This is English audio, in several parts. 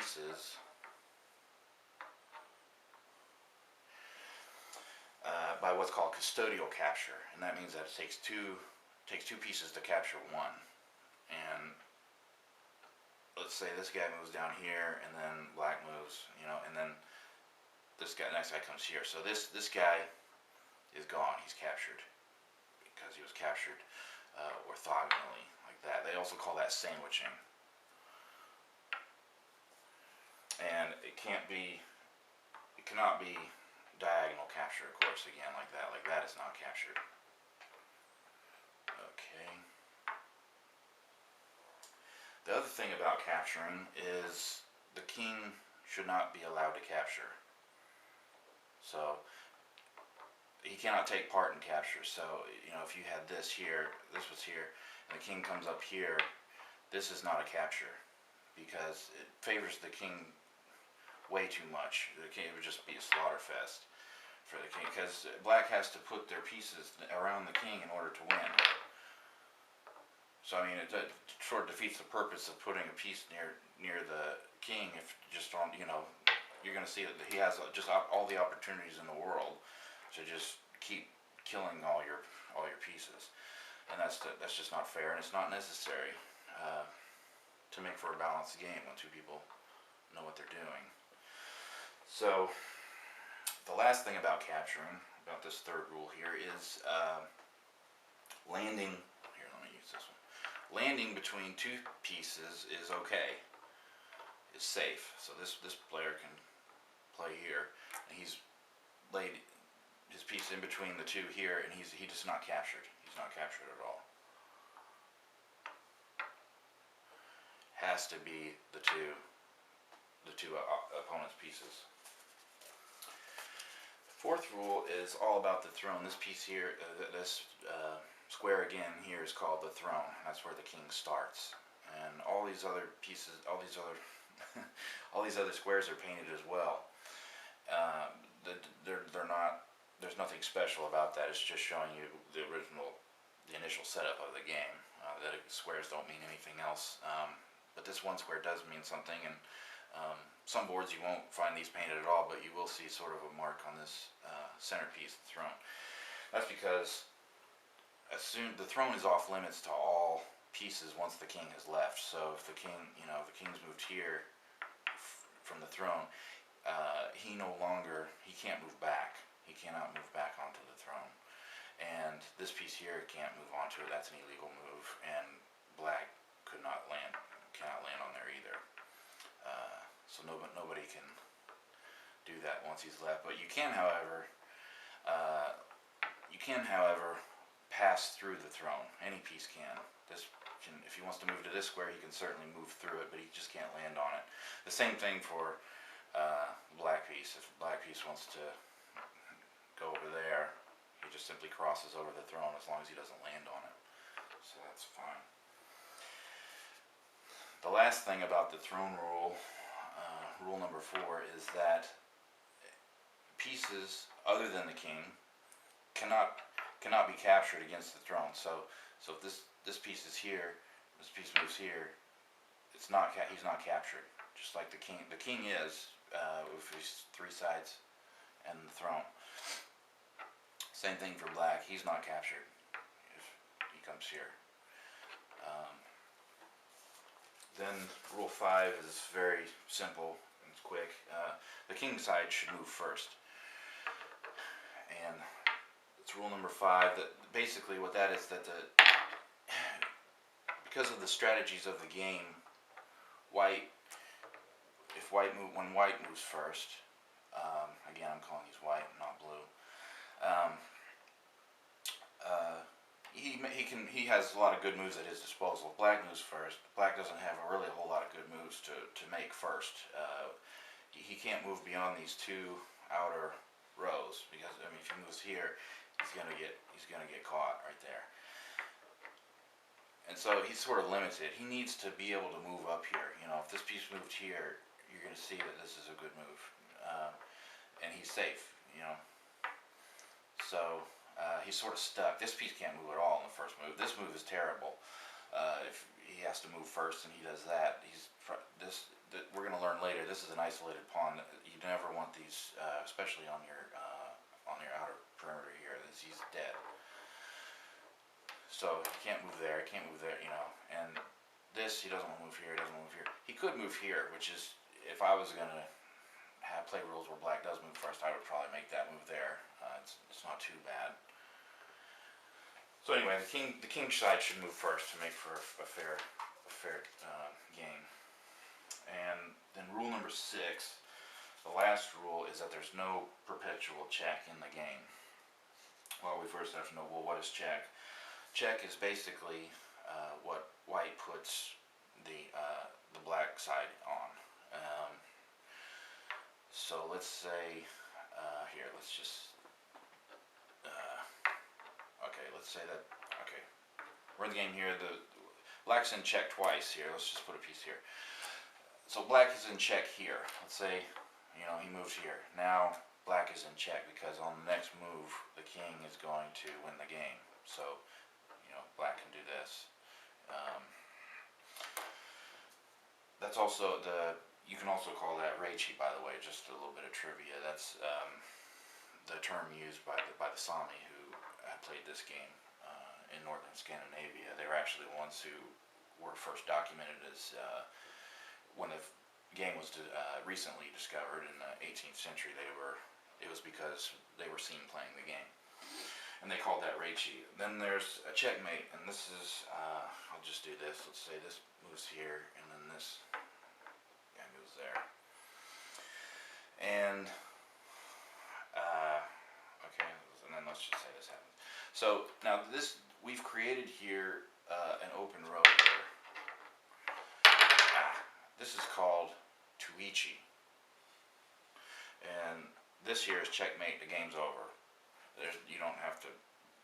pieces by what's called custodial capture, and that means that it takes two pieces to capture one. And let's say this guy moves down here, and then black moves, and then this guy, next guy comes here. So this guy is gone. He's captured because he was captured orthogonally like that. They also call that sandwiching. And it cannot be diagonal capture, of course, again, like that. Like that is not captured. Okay. The other thing about capturing is the king should not be allowed to capture. So he cannot take part in capture. So, if you had this here, this was here, and the king comes up here, this is not a capture because it favors the king way too much. It would just be a slaughter fest for the king, because black has to put their pieces around the king in order to win. So I mean, it sort of defeats the purpose of putting a piece near the king if just on, you're going to see that he has just all the opportunities in the world to just keep killing all your pieces, and that's just not fair, and it's not necessary to make for a balanced game when two people know what they're doing. So the last thing about capturing, about this third rule here, is landing. Here, let me use this one. Landing between two pieces is okay. It's safe. So this player can play here, and he's laid his piece in between the two here, and he's just not captured. He's not captured at all. Has to be the two opponent's pieces. Fourth rule is all about the throne. This piece here, this square again here is called the throne. That's where the king starts, and all these other pieces, all these other squares are painted as well. They're not. There's nothing special about that. It's just showing you the initial setup of the game. The squares don't mean anything else, but this one square does mean something. And some boards you won't find these painted at all, but you will see sort of a mark on this centerpiece, the throne. That's because the throne is off limits to all pieces once the king has left. So if the king, if the king's moved here from the throne, he can't move back. He cannot move back onto the throne. And this piece here can't move onto it. That's an illegal move, and black cannot land on there either. So nobody can do that once he's left. But you can, however, pass through the throne. Any piece can. If he wants to move to this square, he can certainly move through it, but he just can't land on it. The same thing for black piece. If black piece wants to go over there, he just simply crosses over the throne as long as he doesn't land on it. So that's fine. The last thing about the throne rule, rule number 4, is that pieces other than the king cannot be captured against the throne. So if this piece is here, this piece moves here, he's not captured. Just like the king is with his 3 sides and the throne. Same thing for black. He's not captured if he comes here. Then rule 5 is very simple and it's quick. The king side should move first, and it's rule number 5. That basically what that is, that because of the strategies of the game, when white moves first, again I'm calling these white, not blue. He has a lot of good moves at his disposal. Black moves first. Black doesn't have a whole lot of good moves to make first. He can't move beyond these 2 outer rows, because if he moves here, he's gonna get caught right there. And so he's sort of limited. He needs to be able to move up here. If this piece moved here, you're gonna see that this is a good move, and he's safe. So he's sort of stuck. This piece can't move at all in the first move. This move is terrible. If he has to move first and he does that, we're going to learn later, this is an isolated pawn. You never want these, especially on your outer perimeter here. He's dead. So he can't move there. He can't move there. You know, and this he doesn't want to move here. He doesn't move here. He could move here, which is if I was gonna play rules where black does move first, I would probably make that move there. It's not too bad. So anyway, the king side should move first to make for a fair game. And then rule number 6, the last rule is that there's no perpetual check in the game. Well, we first have to know, well, what is check? Check is basically what white puts the black side on. So let's say here, let's just okay, let's say that, okay, we're in the game here, the black's in check twice here, let's just put a piece here. So black is in check here, let's say, you know, he moves here. Now black is in check because on the next move, the king is going to win the game. So, you know, black can do this. That's also you can also call that reichi, by the way, just a little bit of trivia. That's the term used by the Sami who played this game in northern Scandinavia. They were actually the ones who were first documented as when the game was recently discovered in the 18th century. It was because they were seen playing the game, and they called that reichi. Then there's a checkmate, and this is I'll just do this. Let's say this moves here, and then this guy moves there, and okay, and then let's just say this happens. So now we've created here an open row here. This is called tuichi, and this here is checkmate. The game's over. You don't have to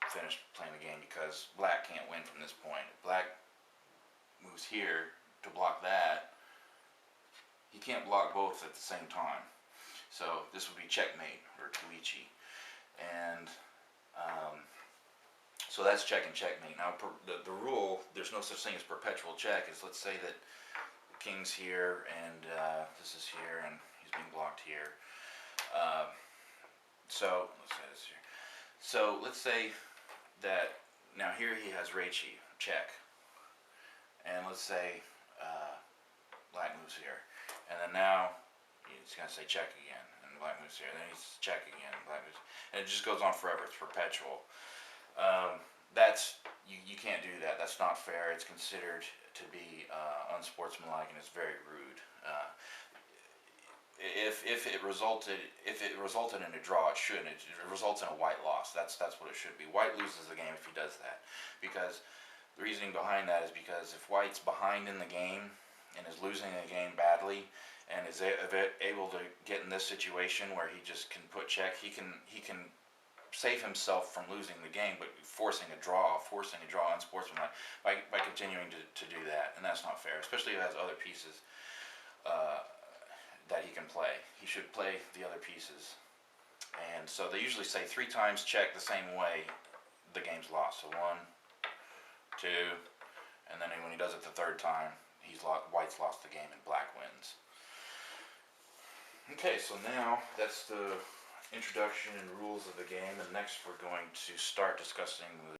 finish playing the game because black can't win from this point. If black moves here to block that, he can't block both at the same time. So this would be checkmate or tuichi, and so that's check and checkmate. Now the rule, there's no such thing as perpetual check. Is let's say that the king's here and this is here and he's being blocked here. So let's say this here. So let's say that now here he has reichi, check, and let's say black moves here, and then now he's gonna say check again, and black moves here, and then he's check again, black moves, and it just goes on forever. It's perpetual. You can't do that. That's not fair. It's considered to be unsportsmanlike, and it's very rude. If it resulted in a draw, it shouldn't. It results in a white loss. That's what it should be. White loses the game if he does that, because the reasoning behind that is because if white's behind in the game and is losing the game badly and is able to get in this situation where he just can put check, he can save himself from losing the game, but forcing a draw unsportsmanlike by continuing to do that, and that's not fair, especially if he has other pieces that he can play. He should play the other pieces. And so they usually say 3 times check the same way, the game's lost. So 1, 2, and then when he does it the 3rd time, white's lost the game and black wins. Okay, so now that's the introduction and rules of the game, and next we're going to start discussing the